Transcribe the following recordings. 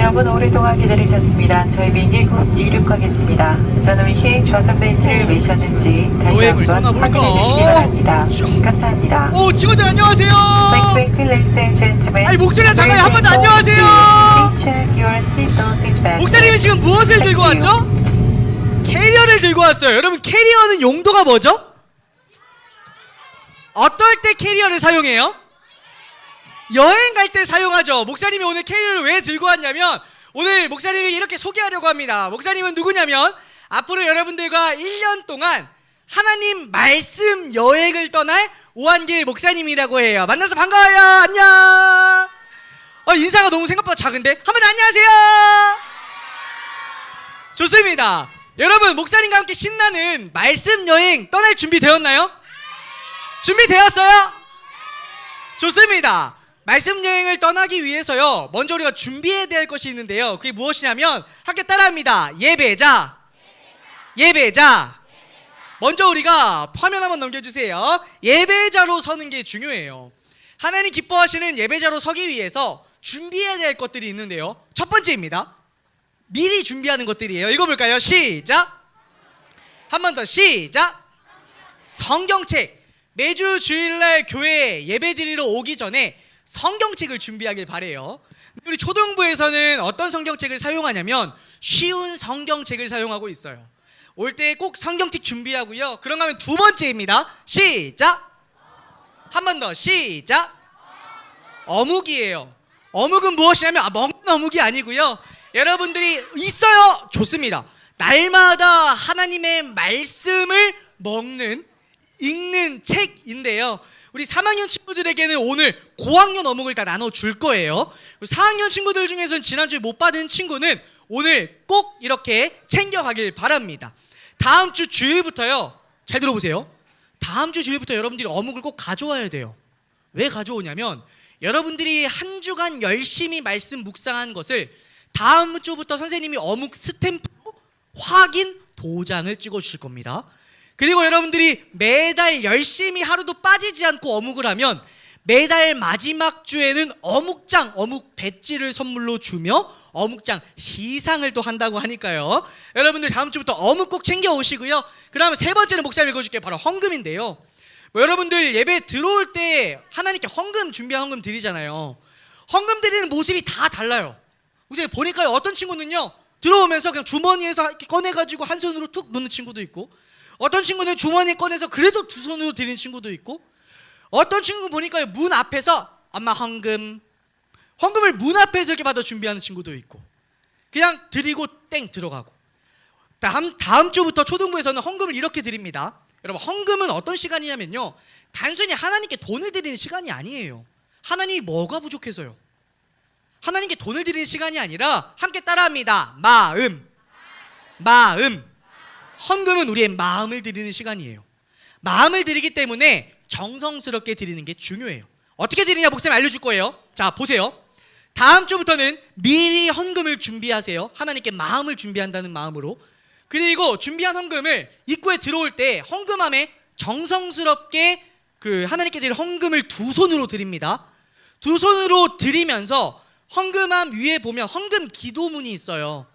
여러분 오랫동안 기다리셨습니다. 저희 비행기 곧 이륙하겠습니다. 저는 시 좌석 벨트를 매셨는지 다시 여행을 한번 떠나볼까? 확인해 주시기 바랍니다. 감사합니다. 오, 직원들 안녕하세요. 아니 목소리가 작아요. 한 번 더 안녕하세요. 목사님이 지금 무엇을 들고 왔죠? 캐리어를 들고 왔어요. 여러분, 캐리어는 용도가 뭐죠? 어떨 때 캐리어를 사용해요? 여행 갈 때 사용하죠. 목사님이 오늘 캐리어를 왜 들고 왔냐면, 오늘 목사님이 이렇게 소개하려고 합니다. 목사님은 누구냐면 앞으로 여러분들과 1년 동안 하나님 말씀 여행을 떠날 오한길 목사님이라고 해요. 만나서 반가워요. 안녕. 인사가 너무 생각보다 작은데? 한번 안녕하세요. 좋습니다. 여러분, 목사님과 함께 신나는 말씀 여행 떠날 준비 되었나요? 준비되었어요? 좋습니다. 말씀 여행을 떠나기 위해서요, 먼저 우리가 준비해야 될 것이 있는데요. 그게 무엇이냐면, 함께 따라합니다. 예배자. 먼저 우리가 화면 한번 넘겨주세요. 예배자로 서는 게 중요해요. 하나님 기뻐하시는 예배자로 서기 위해서 준비해야 될 것들이 있는데요. 첫 번째입니다. 미리 준비하는 것들이에요. 읽어볼까요? 시작. 한 번 더 시작. 성경책. 매주 주일날 교회에 예배드리러 오기 전에 성경책을 준비하길 바래요. 우리 초등부에서는 어떤 성경책을 사용하냐면 쉬운 성경책을 사용하고 있어요. 올 때 꼭 성경책 준비하고요. 그런가 하면 두 번째입니다. 시작. 한 번 더 시작. 어묵이에요. 어묵은 무엇이냐면 먹는 어묵이 아니고요. 여러분들이 있어요. 좋습니다. 날마다 하나님의 말씀을 먹는, 읽는 책인데요. 우리 3학년 친구들에게는 오늘 고학년 어묵을 다 나눠줄 거예요. 4학년 친구들 중에서는 지난주에 못 받은 친구는 오늘 꼭 이렇게 챙겨가길 바랍니다. 다음 주 주일부터요, 잘 들어보세요. 다음 주 주일부터 여러분들이 어묵을 꼭 가져와야 돼요. 왜 가져오냐면, 여러분들이 한 주간 열심히 말씀 묵상한 것을 다음 주부터 선생님이 어묵 스탬프로 확인 도장을 찍어 주실 겁니다. 그리고 여러분들이 매달 열심히 하루도 빠지지 않고 어묵을 하면 매달 마지막 주에는 어묵장, 어묵 배지를 선물로 주며 어묵장 시상을 또 한다고 하니까요. 여러분들 다음 주부터 어묵 꼭 챙겨 오시고요. 그 다음에 세 번째는 목사님 읽어줄게요. 바로 헌금인데요. 여러분들 예배 들어올 때 하나님께 헌금 준비한 헌금 드리잖아요. 헌금 드리는 모습이 다 달라요. 목사님 보니까요, 어떤 친구는요, 들어오면서 그냥 주머니에서 이렇게 꺼내가지고 한 손으로 툭 넣는 친구도 있고, 어떤 친구는 주머니에 꺼내서 그래도 두 손으로 드리는 친구도 있고, 어떤 친구 보니까요, 문 앞에서 엄마 헌금을 문 앞에서 이렇게 받아 준비하는 친구도 있고, 그냥 드리고 땡 들어가고. 다음 주부터 초등부에서는 헌금을 이렇게 드립니다. 여러분, 헌금은 어떤 시간이냐면요, 단순히 하나님께 돈을 드리는 시간이 아니에요. 하나님이 뭐가 부족해서요? 하나님께 돈을 드리는 시간이 아니라 함께 따라합니다. 마음. 헌금은 우리의 마음을 드리는 시간이에요. 마음을 드리기 때문에 정성스럽게 드리는 게 중요해요. 어떻게 드리냐 목사님 알려줄 거예요. 자, 보세요. 다음 주부터는 미리 헌금을 준비하세요. 하나님께 마음을 준비한다는 마음으로. 그리고 준비한 헌금을 입구에 들어올 때 헌금함에 정성스럽게 하나님께 드릴 헌금을 두 손으로 드립니다. 두 손으로 드리면서 헌금함 위에 보면 헌금 기도문이 있어요.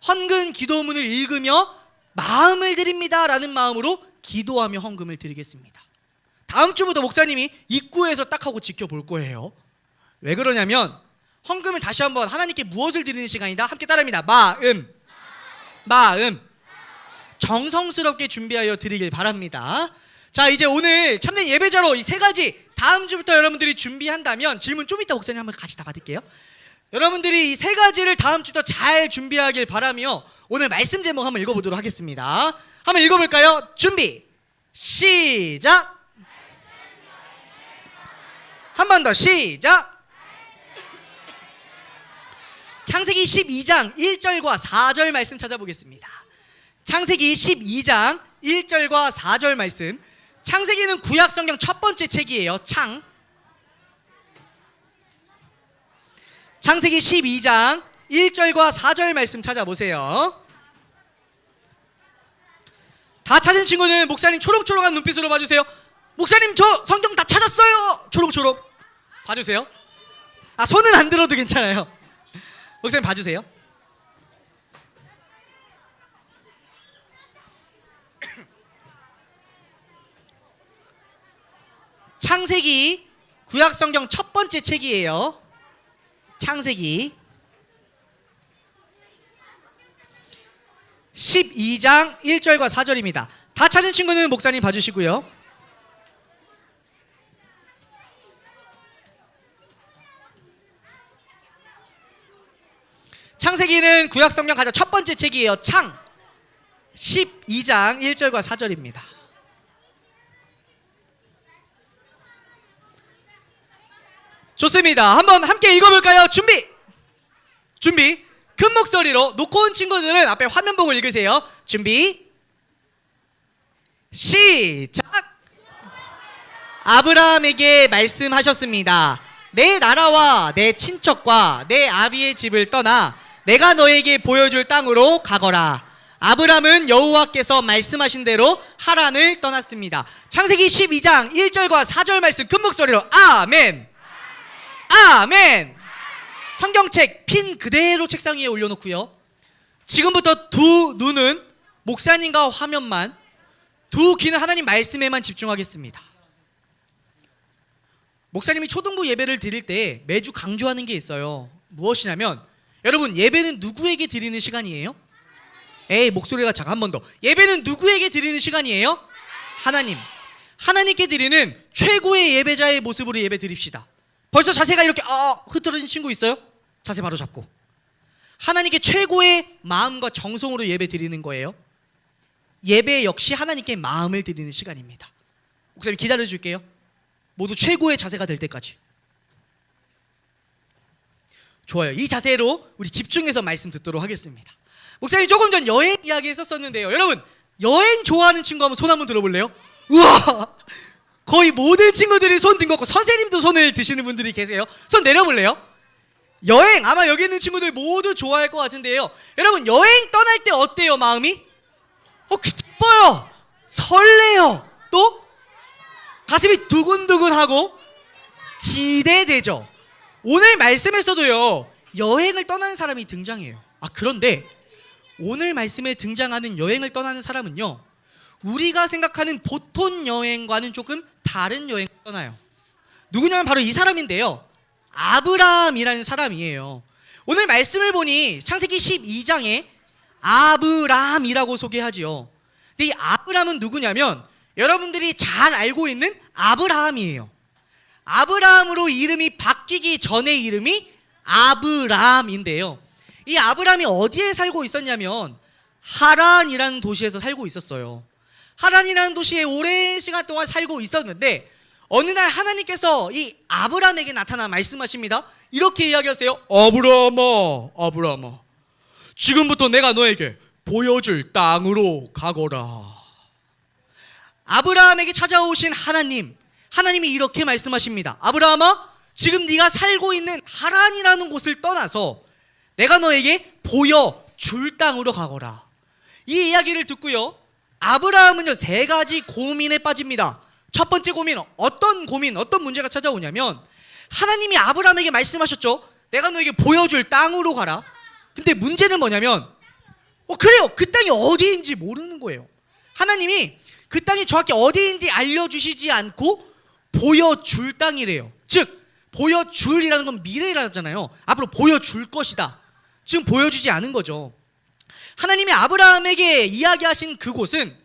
헌금 기도문을 읽으며 마음을 드립니다 라는 마음으로 기도하며 헌금을 드리겠습니다. 다음 주부터 목사님이 입구에서 딱 하고 지켜볼 거예요. 왜 그러냐면, 헌금을 다시 한번 하나님께 무엇을 드리는 시간이다. 함께 따라합니다. 마음. 정성스럽게 준비하여 드리길 바랍니다. 자, 이제 오늘 참된 예배자로 이 세 가지 다음 주부터 여러분들이 준비한다면, 질문 좀 이따 목사님 한번 같이 다 받을게요. 여러분들이 이 세 가지를 다음 주부터 잘 준비하길 바라며 오늘 말씀 제목 한번 읽어보도록 하겠습니다. 한번 읽어볼까요? 준비 시작. 한 번 더 시작. 창세기 12장 1절과 4절 말씀 찾아보겠습니다. 창세기 12장 1절과 4절 말씀. 창세기는 구약 성경 첫 번째 책이에요. 창세기 12장 1절과 4절 말씀 찾아보세요. 다 찾은 친구는 목사님 초롱초롱한 눈빛으로 봐주세요. 목사님 저 성경 다 찾았어요. 초롱초롱 봐주세요. 손은 안 들어도 괜찮아요. 목사님 봐주세요. 창세기 구약성경 첫 번째 책이에요. 창세기 12장 1절과 4절입니다. 다 찾은 친구는 목사님 봐주시고요. 창세기는 구약성경 가장 첫 번째 책이에요. 창 12장 1절과 4절입니다. 좋습니다. 한번 함께 읽어볼까요? 준비. 큰 목소리로 놓고 온 친구들은 앞에 화면 보고 읽으세요. 준비 시작. 아브라함에게 말씀하셨습니다. 내 나라와 내 친척과 내 아비의 집을 떠나 내가 너에게 보여줄 땅으로 가거라. 아브라함은 여호와께서 말씀하신 대로 하란을 떠났습니다. 창세기 12장 1절과 4절 말씀 큰 목소리로 아멘. 아멘. 성경책 핀 그대로 책상 위에 올려놓고요. 지금부터 두 눈은 목사님과 화면만, 두 귀는 하나님 말씀에만 집중하겠습니다. 목사님이 초등부 예배를 드릴 때 매주 강조하는 게 있어요. 무엇이냐면 여러분 예배는 누구에게 드리는 시간이에요? 에이 목소리가 작아. 한 번 더. 예배는 누구에게 드리는 시간이에요? 하나님. 하나님께 드리는 최고의 예배자의 모습으로 예배 드립시다. 벌써 자세가 이렇게 흐트러진 친구 있어요? 자세 바로 잡고 하나님께 최고의 마음과 정성으로 예배 드리는 거예요. 예배 역시 하나님께 마음을 드리는 시간입니다. 목사님 기다려 줄게요. 모두 최고의 자세가 될 때까지. 좋아요. 이 자세로 우리 집중해서 말씀 듣도록 하겠습니다. 목사님 조금 전 여행 이야기 했었는데요. 여러분 여행 좋아하는 친구 한번 손 한번 들어볼래요? 우와, 거의 모든 친구들이 손 든 것 같고 선생님도 손을 드시는 분들이 계세요. 손 내려볼래요? 여행 아마 여기 있는 친구들 모두 좋아할 것 같은데요. 여러분 여행 떠날 때 어때요? 마음이? 기뻐요. 설레요. 또 가슴이 두근두근하고 기대되죠. 오늘 말씀에서도요 여행을 떠나는 사람이 등장해요. 그런데 오늘 말씀에 등장하는 여행을 떠나는 사람은요 우리가 생각하는 보통 여행과는 조금 다른 여행을 떠나요. 누구냐면 바로 이 사람인데요. 아브라함이라는 사람이에요. 오늘 말씀을 보니 창세기 12장에 아브라함이라고 소개하지요. 근데 이 아브라함은 누구냐면 여러분들이 잘 알고 있는 아브라함이에요. 아브라함으로 이름이 바뀌기 전의 이름이 아브람인데요. 이 아브람이 어디에 살고 있었냐면 하란이라는 도시에서 살고 있었어요. 하란이라는 도시에 오랜 시간 동안 살고 있었는데 어느 날 하나님께서 이 아브람에게 나타나 말씀하십니다. 이렇게 이야기하세요. 아브라함아, 아브라함아, 지금부터 내가 너에게 보여줄 땅으로 가거라. 아브라함에게 찾아오신 하나님이 이렇게 말씀하십니다. 아브라함아, 지금 네가 살고 있는 하란이라는 곳을 떠나서 내가 너에게 보여줄 땅으로 가거라. 이 이야기를 듣고요 아브라함은요 3가지 고민에 빠집니다. 첫 번째 고민, 어떤 문제가 찾아오냐면 하나님이 아브라함에게 말씀하셨죠. 내가 너에게 보여줄 땅으로 가라. 근데 문제는 뭐냐면 그래요, 그 땅이 어디인지 모르는 거예요. 하나님이 그 땅이 정확히 어디인지 알려주시지 않고 보여줄 땅이래요. 즉 보여줄이라는 건 미래라잖아요. 앞으로 보여줄 것이다. 지금 보여주지 않은 거죠. 하나님이 아브라함에게 이야기하신 그곳은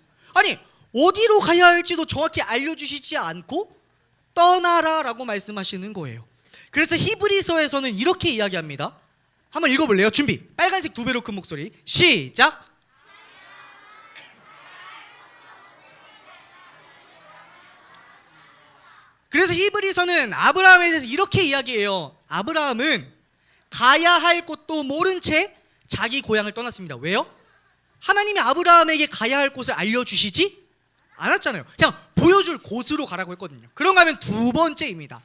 어디로 가야 할지도 정확히 알려주시지 않고 떠나라 라고 말씀하시는 거예요. 그래서 히브리서에서는 이렇게 이야기합니다. 한번 읽어볼래요? 준비. 빨간색 2배로 큰 목소리 시작. 그래서 히브리서는 아브라함에 대해서 이렇게 이야기해요. 아브라함은 가야 할 곳도 모른 채 자기 고향을 떠났습니다. 왜요? 하나님이 아브라함에게 가야 할 곳을 알려주시지 않았잖아요. 그냥 보여줄 곳으로 가라고 했거든요. 그런가 하면 2번째입니다.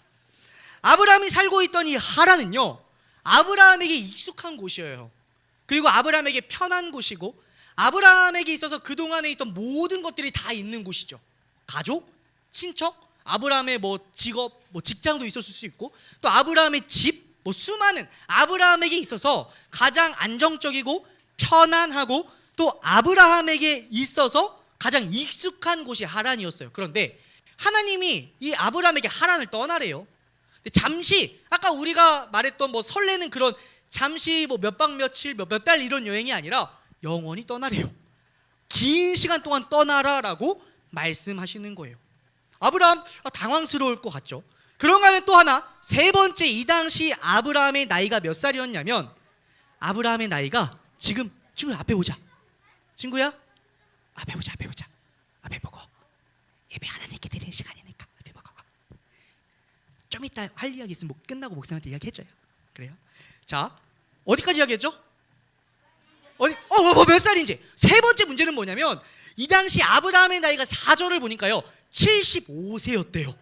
아브라함이 살고 있던 이 하란은요 아브라함에게 익숙한 곳이에요. 그리고 아브라함에게 편한 곳이고 아브라함에게 있어서 그동안에 있던 모든 것들이 다 있는 곳이죠. 가족, 친척, 아브라함의 직업, 직장도 있었을 수 있고 또 아브라함의 집, 뭐 수많은 아브라함에게 있어서 가장 안정적이고 편안하고 또 아브라함에게 있어서 가장 익숙한 곳이 하란이었어요. 그런데 하나님이 이 아브라함에게 하란을 떠나래요. 잠시 아까 우리가 말했던 뭐 설레는 그런 잠시 뭐 몇 박 며칠 몇 달 이런 여행이 아니라 영원히 떠나래요. 긴 시간 동안 떠나라라고 말씀하시는 거예요. 아브라함 당황스러울 것 같죠. 그런가 하면 또 하나, 세 번째, 이 당시 아브라함의 나이가 몇 살이었냐면 아브라함의 나이가 지금 친구 앞에 보자. 친구야 앞에 보자. 앞에 보고 예배 하나님께 드리는 시간이니까 앞에 보고. 좀 이따 할 이야기 있으면 뭐 끝나고 목사님한테 이야기해줘요. 그래요? 자, 어디까지 이야기했죠? 몇 살인지. 세 번째 문제는 뭐냐면 이 당시 아브라함의 나이가 4절을 보니까요 75세였대요.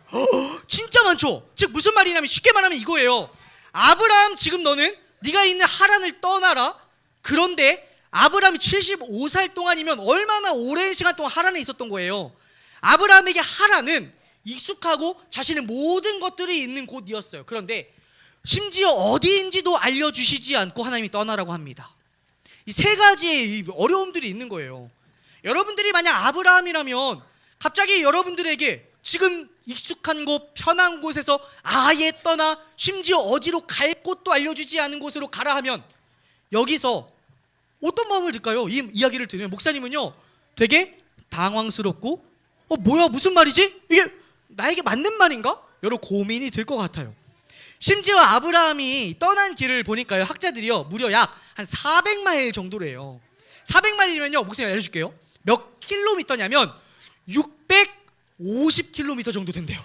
진짜 많죠. 즉 무슨 말이냐면 쉽게 말하면 이거예요. 아브라함, 지금 너는 네가 있는 하란을 떠나라. 그런데 아브라함이 75살 동안이면 얼마나 오랜 시간 동안 하란에 있었던 거예요. 아브라함에게 하란은 익숙하고 자신의 모든 것들이 있는 곳이었어요. 그런데 심지어 어디인지도 알려주시지 않고 하나님이 떠나라고 합니다. 이 세 가지의 어려움들이 있는 거예요. 여러분들이 만약 아브라함이라면 갑자기 여러분들에게 지금 익숙한 곳, 편한 곳에서 아예 떠나 심지어 어디로 갈 곳도 알려주지 않은 곳으로 가라 하면 여기서 어떤 마음을 들까요? 이 이야기를 들으면 목사님은요 되게 당황스럽고 뭐야 무슨 말이지? 이게 나에게 맞는 말인가? 여러 고민이 들 것 같아요. 심지어 아브라함이 떠난 길을 보니까요 학자들이요 무려 약 한 400마일 정도래요. 400마일이면요 목사님 알려줄게요. 몇 킬로미터냐면 650km 정도 된대요.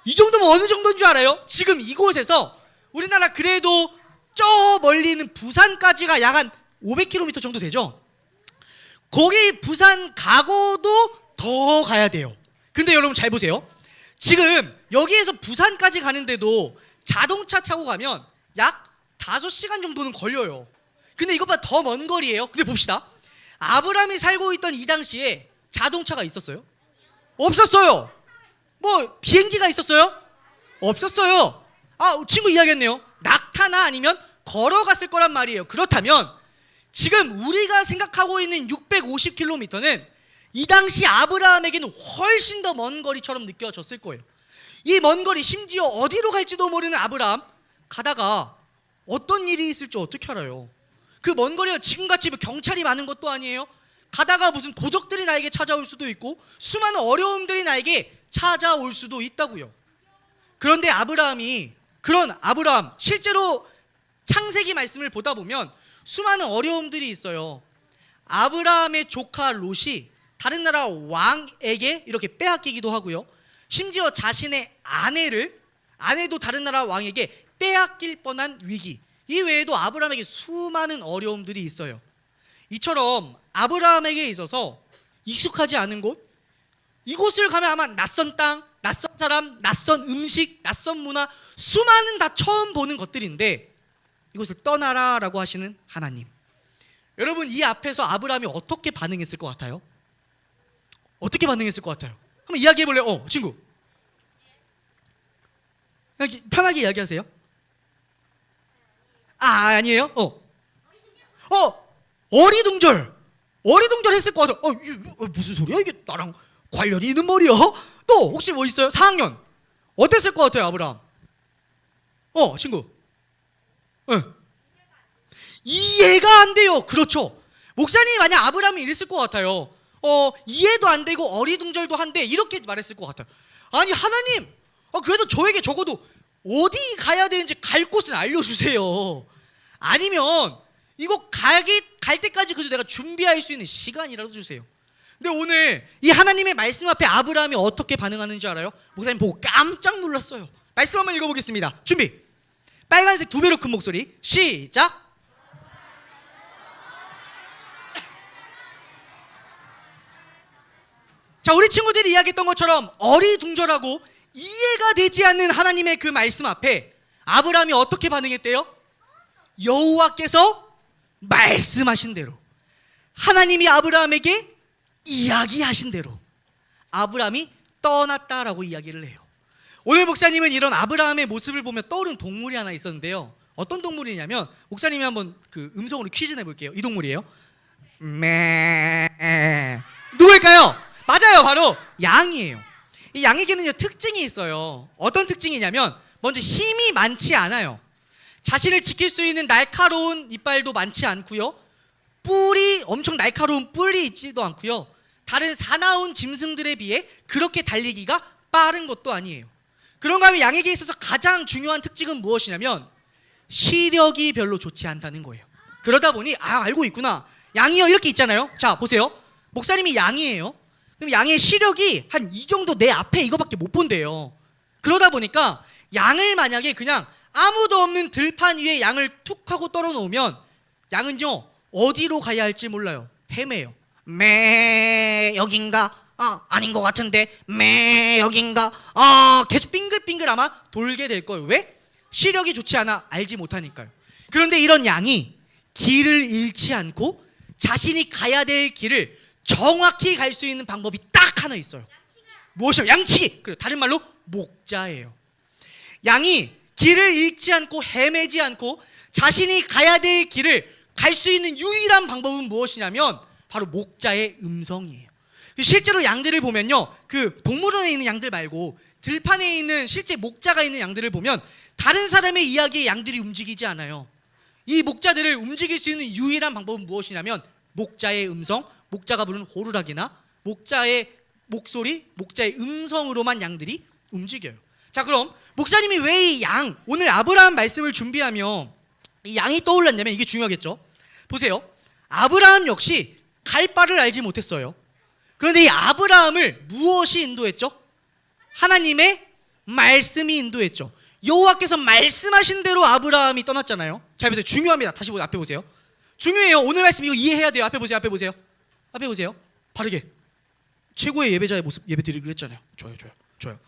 이 정도면 어느 정도인 줄 알아요? 지금 이곳에서 우리나라 그래도 저 멀리 있는 부산까지가 약 한 500km 정도 되죠. 거기 부산 가고도 더 가야 돼요. 근데 여러분 잘 보세요. 지금 여기에서 부산까지 가는데도 자동차 타고 가면 약 5시간 정도는 걸려요. 근데 이것보다 더 먼 거리예요. 근데 봅시다. 아브라함이 살고 있던 이 당시에 자동차가 있었어요? 없었어요. 뭐 비행기가 있었어요? 없었어요. 친구 이야기했네요. 낙타나 아니면 걸어갔을 거란 말이에요. 그렇다면 지금 우리가 생각하고 있는 650km는 이 당시 아브라함에게는 훨씬 더 먼 거리처럼 느껴졌을 거예요. 이 먼 거리, 심지어 어디로 갈지도 모르는 아브라함, 가다가 어떤 일이 있을지 어떻게 알아요? 그 먼 거리가 지금같이 경찰이 많은 것도 아니에요. 가다가 무슨 도적들이 나에게 찾아올 수도 있고 수많은 어려움들이 나에게 찾아올 수도 있다고요. 그런데 그런 아브라함 실제로 창세기 말씀을 보다 보면 수많은 어려움들이 있어요. 아브라함의 조카 롯이 다른 나라 왕에게 이렇게 빼앗기기도 하고요. 심지어 자신의 아내도 다른 나라 왕에게 빼앗길 뻔한 위기, 이 외에도 아브라함에게 수많은 어려움들이 있어요. 이처럼 아브라함에게 있어서 익숙하지 않은 곳, 이곳을 가면 아마 낯선 땅, 낯선 사람, 낯선 음식, 낯선 문화, 수많은 다 처음 보는 것들인데 이곳을 떠나라라고 하시는 하나님. 여러분 이 앞에서 아브라함이 어떻게 반응했을 것 같아요? 어떻게 반응했을 것 같아요? 한번 이야기해 볼래요? 친구 그냥 편하게 이야기하세요. 아니에요? 어리둥절 했을 것 같아요. 무슨 소리야? 이게 나랑 관련이 있는 말이야? 또 혹시 뭐 있어요? 4학년 어땠을 것 같아요 아브라함? 친구 이해가 안 돼요. 그렇죠. 목사님이 만약 아브라함이 이랬을 것 같아요. 이해도 안 되고 어리둥절도 한데 이렇게 말했을 것 같아요. 아니 하나님, 그래도 저에게 적어도 어디 가야 되는지 갈 곳은 알려주세요. 아니면 이거 갈 때까지 그래도 내가 준비할 수 있는 시간이라도 주세요. 근데 오늘 이 하나님의 말씀 앞에 아브라함이 어떻게 반응하는지 알아요? 목사님 보고 깜짝 놀랐어요. 말씀 한번 읽어보겠습니다. 준비. 빨간색 2배로 큰 목소리 시작. 자, 우리 친구들이 이야기했던 것처럼 어리둥절하고 이해가 되지 않는 하나님의 그 말씀 앞에 아브라함이 어떻게 반응했대요? 여호와께서 말씀하신 대로, 하나님이 아브라함에게 이야기하신 대로 아브라함이 떠났다라고 이야기를 해요. 오늘 목사님은 이런 아브라함의 모습을 보며 떠오른 동물이 하나 있었는데요. 어떤 동물이냐면 목사님이 한번 그 음성으로 퀴즈 내볼게요. 이 동물이에요. 누구일까요? 맞아요, 바로 양이에요. 이 양에게는요 특징이 있어요. 어떤 특징이냐면 먼저 힘이 많지 않아요. 자신을 지킬 수 있는 날카로운 이빨도 많지 않고요. 뿔이 엄청 날카로운 뿔이 있지도 않고요. 다른 사나운 짐승들에 비해 그렇게 달리기가 빠른 것도 아니에요. 그런가 하면 양에게 있어서 가장 중요한 특징은 무엇이냐면 시력이 별로 좋지 않다는 거예요. 그러다 보니 알고 있구나. 양이요 이렇게 있잖아요. 자 보세요. 목사님이 양이에요. 그럼 양의 시력이 한 이 정도 내 앞에 이거밖에 못 본대요. 그러다 보니까 양을 만약에 그냥 아무도 없는 들판 위에 양을 툭 하고 떨어 놓으면 양은요 어디로 가야 할지 몰라요. 헤매요. 여긴가? 아닌 것 같은데. 여긴가? 계속 빙글빙글 아마 돌게 될 거예요. 왜? 시력이 좋지 않아 알지 못하니까요. 그런데 이런 양이 길을 잃지 않고 자신이 가야 될 길을 정확히 갈 수 있는 방법이 딱 하나 있어요. 무엇이요? 양치기. 그리고 다른 말로 목자예요. 양이 길을 잃지 않고 헤매지 않고 자신이 가야 될 길을 갈 수 있는 유일한 방법은 무엇이냐면 바로 목자의 음성이에요. 실제로 양들을 보면요, 그 동물원에 있는 양들 말고 들판에 있는 실제 목자가 있는 양들을 보면 다른 사람의 이야기에 양들이 움직이지 않아요. 이 목자들을 움직일 수 있는 유일한 방법은 무엇이냐면 목자의 음성, 목자가 부르는 호루라기나 목자의 목소리, 목자의 음성으로만 양들이 움직여요. 자, 그럼 목사님이 왜 이 양, 오늘 아브라함 말씀을 준비하며 이 양이 떠올랐냐면 이게 중요하겠죠. 보세요. 아브라함 역시 갈 바를 알지 못했어요. 그런데 이 아브라함을 무엇이 인도했죠? 하나님의 말씀이 인도했죠. 여호와께서 말씀하신 대로 아브라함이 떠났잖아요. 잘 보세요. 중요합니다. 다시 앞에 보세요. 중요해요. 오늘 말씀 이거 이해해야 돼요. 앞에 보세요. 앞에 보세요. 앞에 보세요. 바르게. 최고의 예배자의 모습 예배 드리기로 했잖아요. 좋아요.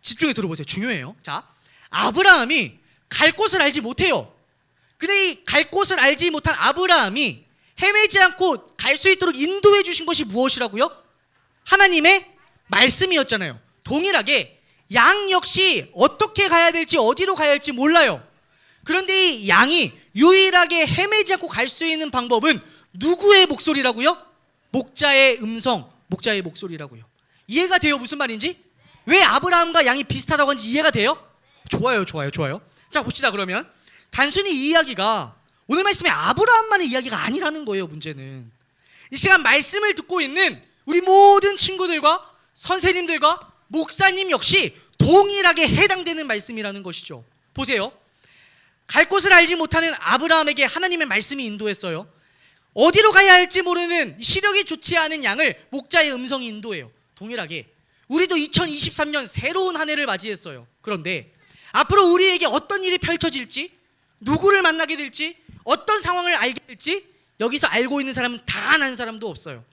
집중해 들어보세요. 중요해요. 자, 아브라함이 갈 곳을 알지 못해요. 근데 이 갈 곳을 알지 못한 아브라함이 헤매지 않고 갈 수 있도록 인도해 주신 것이 무엇이라고요? 하나님의 말씀이었잖아요. 동일하게 양 역시 어떻게 가야 될지 어디로 가야 할지 몰라요. 그런데 이 양이 유일하게 헤매지 않고 갈 수 있는 방법은 누구의 목소리라고요? 목자의 음성, 목자의 목소리라고요. 이해가 돼요? 무슨 말인지? 왜 아브라함과 양이 비슷하다고 하는지 이해가 돼요? 좋아요. 자, 봅시다. 그러면 단순히 이 이야기가 오늘 말씀에 아브라함만의 이야기가 아니라는 거예요. 문제는 이 시간 말씀을 듣고 있는 우리 모든 친구들과 선생님들과 목사님 역시 동일하게 해당되는 말씀이라는 것이죠. 보세요. 갈 곳을 알지 못하는 아브라함에게 하나님의 말씀이 인도했어요. 어디로 가야 할지 모르는 시력이 좋지 않은 양을 목자의 음성이 인도해요. 동일하게 우리도 2023년 새로운 한 해를 맞이했어요. 그런데 앞으로 우리에게 어떤 일이 펼쳐질지, 누구를 만나게 될지, 어떤 상황을 알게 될지 여기서 알고 있는 사람은 단 한 사람도 없어요.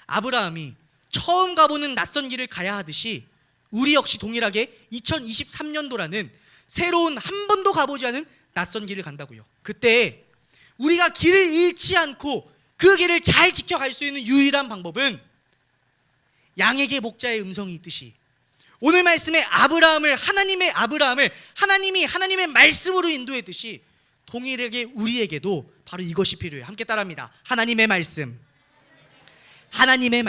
아브라함이 처음 가보는 낯선 길을 가야 하듯이 우리 역시 동일하게 2023년도라는 새로운 한 번도 가보지 않은 낯선 길을 간다고요. 그때 우리가 길을 잃지 않고 그 길을 잘 지켜갈 수 있는 유일한 방법은 양에게 목자의 음성이 있듯이 오늘 말씀에 하나님이 하나님의 말씀으로 인도했듯이 동일하게 우리에게도 바로 이것이 필요해요. 함께 따라합니다. 하나님의 말씀. 하나님의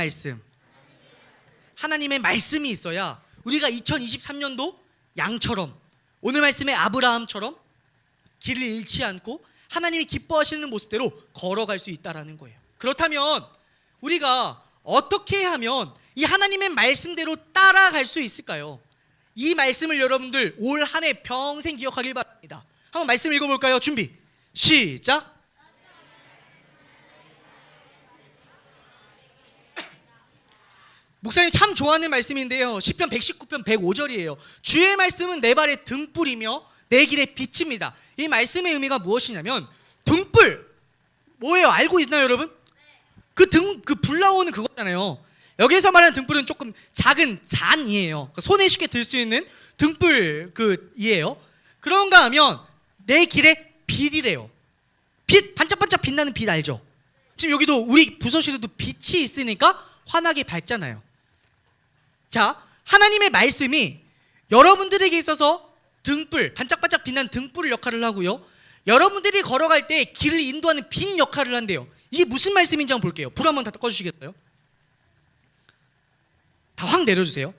말씀이 있어야 우리가 2023년도 양처럼 오늘 말씀의 아브라함처럼 길을 잃지 않고 하나님이 기뻐하시는 모습대로 걸어갈 수 있다라는 거예요. 그렇다면 우리가 어떻게 하면 이 하나님의 말씀대로 따라갈 수 있을까요? 이 말씀을 여러분들 올 한 해 평생 기억하길 바랍니다. 한번 말씀 읽어볼까요? 준비 시작. 목사님 참 좋아하는 말씀인데요, 시편 119편 105절이에요. 주의 말씀은 내 발의 등불이며 내 길의 빛입니다. 이 말씀의 의미가 무엇이냐면 등불 뭐예요? 알고 있나요 여러분? 그 불 나오는 그거잖아요. 여기서 말하는 등불은 조금 작은 잔이에요. 그러니까 손에 쉽게 들 수 있는 등불 이에요. 그런가 하면 내 길의 빛이래요. 빛, 반짝반짝 빛나는 빛 알죠? 지금 여기도 우리 부서실에도 빛이 있으니까 환하게 밝잖아요. 자, 하나님의 말씀이 여러분들에게 있어서 등불, 반짝반짝 빛나는 등불을 역할을 하고요. 여러분들이 걸어갈 때 길을 인도하는 빛 역할을 한대요. 이게 무슨 말씀인지 한번 볼게요. 불 한번 다 꺼주시겠어요? 다 확 내려주세요.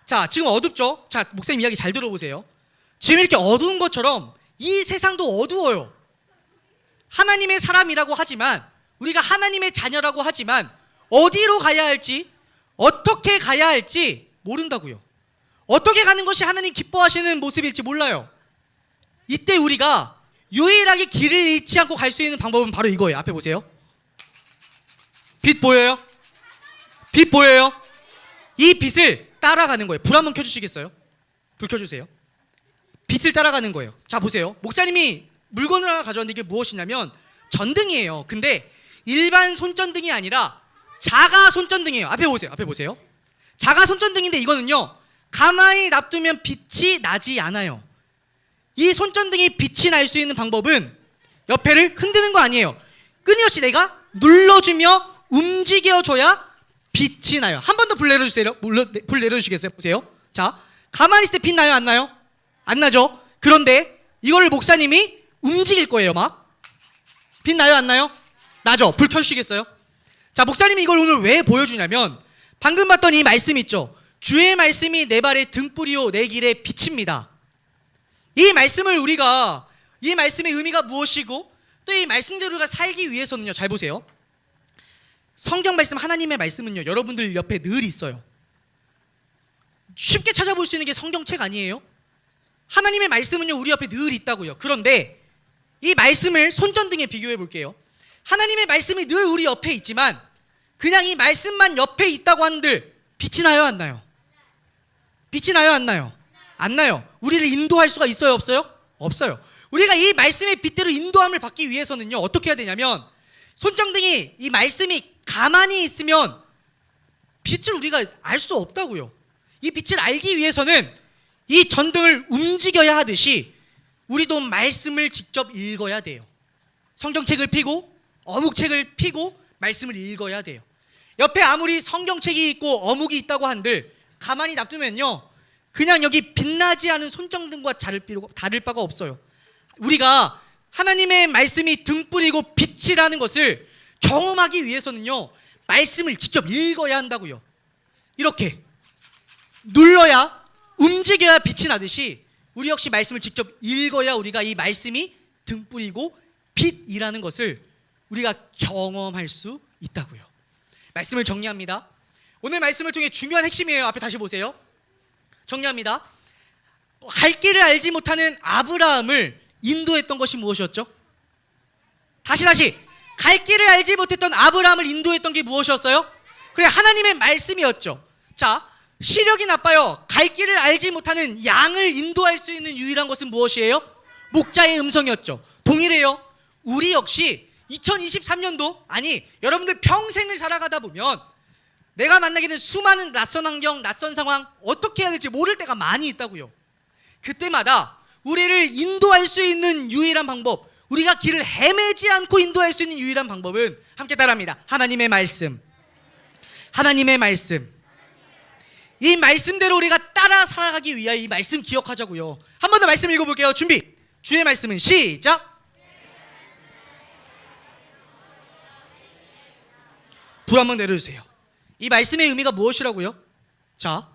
자, 지금 어둡죠? 자, 목사님 이야기 잘 들어보세요. 지금 이렇게 어두운 것처럼 이 세상도 어두워요. 하나님의 사람이라고 하지만, 우리가 하나님의 자녀라고 하지만 어디로 가야 할지, 어떻게 가야 할지 모른다고요. 어떻게 가는 것이 하나님 기뻐하시는 모습일지 몰라요. 이때 우리가 유일하게 길을 잃지 않고 갈 수 있는 방법은 바로 이거예요. 앞에 보세요. 빛 보여요? 빛 보여요? 이 빛을 따라가는 거예요. 불 한번 켜주시겠어요? 불 켜주세요. 빛을 따라가는 거예요. 자, 보세요. 목사님이 물건을 하나 가져왔는데 이게 무엇이냐면 전등이에요. 근데 일반 손전등이 아니라 자가 손전등이에요. 앞에 보세요. 앞에 보세요. 자가 손전등인데 이거는요, 가만히 놔두면 빛이 나지 않아요. 이 손전등이 빛이 날 수 있는 방법은 옆에를 흔드는 거 아니에요. 끊임없이 내가 눌러주며 움직여줘야 빛이 나요. 한 번 더 불 내려주세요. 불 내려주시겠어요? 보세요. 자, 가만히 있을 때 빛 나요? 안 나요? 안 나죠? 그런데 이거를 목사님이 움직일 거예요. 막 빛 나요? 안 나요? 나죠? 불 켜주시겠어요? 자, 목사님이 이걸 오늘 왜 보여주냐면 방금 봤던 이 말씀 있죠? 주의 말씀이 내 발의 등불이요 내 길의 빛입니다. 이 말씀을 우리가, 이 말씀의 의미가 무엇이고 또 이 말씀대로 우리가 살기 위해서는요, 잘 보세요. 성경 말씀, 하나님의 말씀은요, 여러분들 옆에 늘 있어요. 쉽게 찾아볼 수 있는 게 성경책 아니에요? 하나님의 말씀은요, 우리 옆에 늘 있다고요. 그런데 이 말씀을 손전등에 비교해 볼게요. 하나님의 말씀이 늘 우리 옆에 있지만 그냥 이 말씀만 옆에 있다고 한들 빛이 나요? 안 나요? 빛이 나요? 안 나요? 안 나요. 우리를 인도할 수가 있어요? 없어요? 없어요. 우리가 이 말씀의 빛대로 인도함을 받기 위해서는요, 어떻게 해야 되냐면 손전등이, 이 말씀이 가만히 있으면 빛을 우리가 알 수 없다고요. 이 빛을 알기 위해서는 이 전등을 움직여야 하듯이 우리도 말씀을 직접 읽어야 돼요. 성경책을 펴고 어묵책을 펴고 말씀을 읽어야 돼요. 옆에 아무리 성경책이 있고 어묵이 있다고 한들 가만히 놔두면요, 그냥 여기 빛나지 않은 손전등과 다를 바가 없어요. 우리가 하나님의 말씀이 등불이고 빛이라는 것을 경험하기 위해서는요, 말씀을 직접 읽어야 한다고요. 이렇게 눌러야, 움직여야 빛이 나듯이 우리 역시 말씀을 직접 읽어야 우리가 이 말씀이 등불이고 빛이라는 것을 우리가 경험할 수 있다고요. 말씀을 정리합니다. 오늘 말씀을 통해 중요한 핵심이에요. 앞에 다시 보세요. 정리합니다. 갈 길을 알지 못하는 아브라함을 인도했던 것이 무엇이었죠? 다시 갈 길을 알지 못했던 아브라함을 인도했던 게 무엇이었어요? 그래, 하나님의 말씀이었죠. 자, 시력이 나빠요. 갈 길을 알지 못하는 양을 인도할 수 있는 유일한 것은 무엇이에요? 목자의 음성이었죠. 동일해요. 우리 역시 2023년도, 아니 여러분들 평생을 살아가다 보면 내가 만나게 된 수많은 낯선 환경, 낯선 상황, 어떻게 해야 될지 모를 때가 많이 있다고요. 그때마다 우리를 인도할 수 있는 유일한 방법, 우리가 길을 헤매지 않고 인도할 수 있는 유일한 방법은, 함께 따라합니다. 하나님의 말씀. 하나님의 말씀. 이 말씀대로 우리가 따라 살아가기 위하여 이 말씀 기억하자고요. 한 번 더 말씀 읽어볼게요. 준비. 주의 말씀은 시작. 불 한번 내려주세요. 이 말씀의 의미가 무엇이라고요? 자,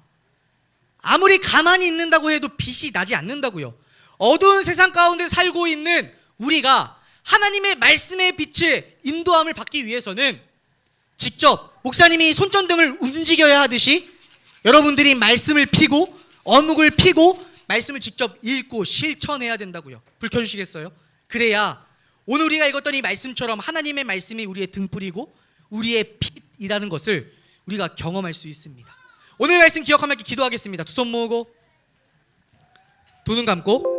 아무리 가만히 있는다고 해도 빛이 나지 않는다고요. 어두운 세상 가운데 살고 있는 우리가 하나님의 말씀의 빛의 인도함을 받기 위해서는 직접 목사님이 손전등을 움직여야 하듯이 여러분들이 말씀을 피고 어묵을 피고 말씀을 직접 읽고 실천해야 된다고요. 불 켜주시겠어요? 그래야 오늘 우리가 읽었던 이 말씀처럼 하나님의 말씀이 우리의 등불이고 우리의 빛이라는 것을 우리가 경험할 수 있습니다. 오늘 말씀 기억하면서 기도하겠습니다. 두 손 모으고 두 눈 감고.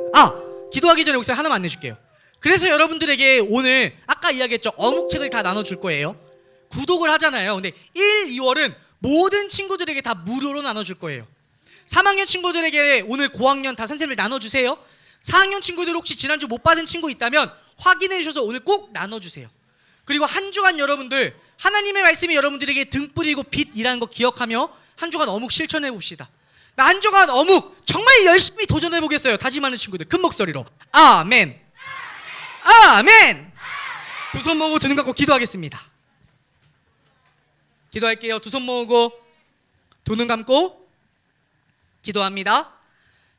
기도하기 전에 목사님 하나만 안내줄게요. 그래서 여러분들에게 오늘 아까 이야기했죠, 어묵책을 다 나눠줄 거예요. 구독을 하잖아요. 근데 1, 2월은 모든 친구들에게 다 무료로 나눠줄 거예요. 3학년 친구들에게 오늘 고학년 다 선생님을 나눠주세요. 4학년 친구들 혹시 지난주 못 받은 친구 있다면 확인해 주셔서 오늘 꼭 나눠주세요. 그리고 한 주간 여러분들 하나님의 말씀이 여러분들에게 등불이고 빛이라는 거 기억하며 한 주간 어묵 실천해 봅시다. 나 한 주간 어묵 정말 열심히 도전해 보겠어요. 다짐하는 친구들 큰 목소리로 아멘. 아멘. 두 손 모으고 두 눈 감고 기도하겠습니다. 기도할게요. 두 손 모으고 두 눈 감고 기도합니다.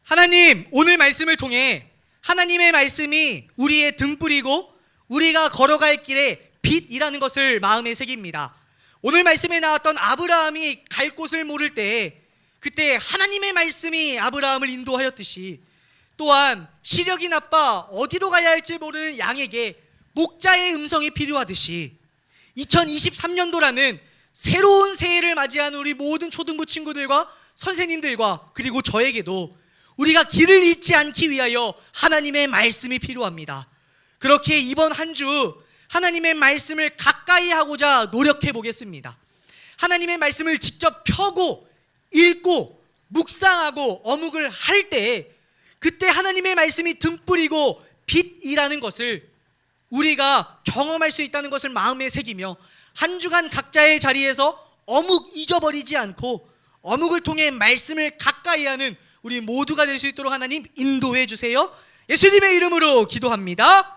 하나님, 오늘 말씀을 통해 하나님의 말씀이 우리의 등불이고 우리가 걸어갈 길에 빛이라는 것을 마음에 새깁니다. 오늘 말씀에 나왔던 아브라함이 갈 곳을 모를 때 그때 하나님의 말씀이 아브라함을 인도하였듯이, 또한 시력이 나빠 어디로 가야 할지 모르는 양에게 목자의 음성이 필요하듯이 2023년도라는 새로운 새해를 맞이한 우리 모든 초등부 친구들과 선생님들과 그리고 저에게도 우리가 길을 잃지 않기 위하여 하나님의 말씀이 필요합니다. 그렇게 이번 한 주 하나님의 말씀을 가까이 하고자 노력해 보겠습니다. 하나님의 말씀을 직접 펴고 읽고 묵상하고 어묵을 할 때 그때 하나님의 말씀이 등불이고 빛이라는 것을 우리가 경험할 수 있다는 것을 마음에 새기며 한 주간 각자의 자리에서 어묵 잊어버리지 않고 어묵을 통해 말씀을 가까이 하는 우리 모두가 될 수 있도록 하나님 인도해 주세요. 예수님의 이름으로 기도합니다.